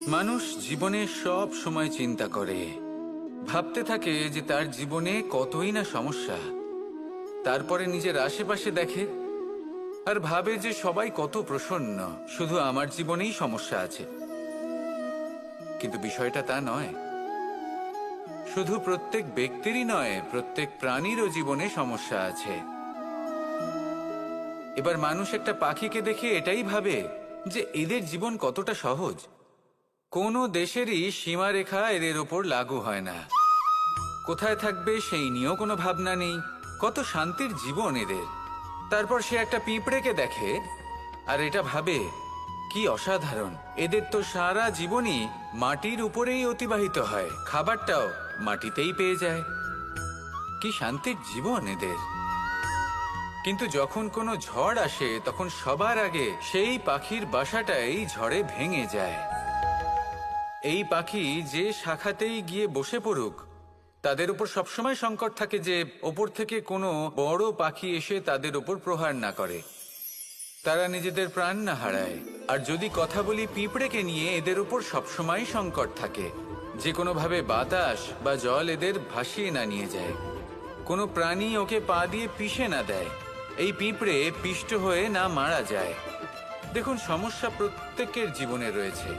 মানুষ জীবনে সব সময় চিন্তা করে, ভাবতে থাকে যে তার জীবনে কতই না সমস্যা। তারপরে নিজের আশেপাশে দেখে আর ভাবে যে সবাই কত প্রসন্ন, শুধু আমার জীবনেই সমস্যা আছে। কিন্তু বিষয়টা তা নয়। শুধু প্রত্যেক ব্যক্তিরই নয়, প্রত্যেক প্রাণীরও জীবনে সমস্যা আছে। এবার মানুষ একটা পাখিকে দেখে এটাই ভাবে যে এদের জীবন কতটা সহজ। কোনো দেশেরই সীমারেখা এদের ওপর লাগু হয় না। কোথায় থাকবে সেই নিয়েও কোনো ভাবনা নেই। কত শান্তির জীবন এদের। তারপর সে একটা পিঁপড়েকে দেখে আর এটা ভাবে কি অসাধারণ, এদের তো সারা জীবনই মাটির উপরেই অতিবাহিত হয়, খাবারটাও মাটিতেই পেয়ে যায়। কি শান্তির জীবন এদের। কিন্তু যখন কোনো ঝড় আসে তখন সবার আগে সেই পাখির বাসাটাই ঝড়ে ভেঙে যায়। এই পাখি যে শাখাতেই গিয়ে বসে পড়ুক, তাদের উপর সবসময় সংকট থাকে যে ওপর থেকে কোনো বড় পাখি এসে তাদের উপর প্রহার না করে, তারা নিজেদের প্রাণ না হারায়। আর যদি কথা বলি পিঁপড়েকে নিয়ে, এদের উপর সবসময় সংকট থাকে যে কোনোভাবে বাতাস বা জল এদের ভাসিয়ে না নিয়ে যায়, কোনো প্রাণী ওকে পা দিয়ে পিষে না দেয়, এই পিঁপড়ে পিষ্ট হয়ে না মারা যায়। দেখুন, সমস্যা প্রত্যেকের জীবনে রয়েছে।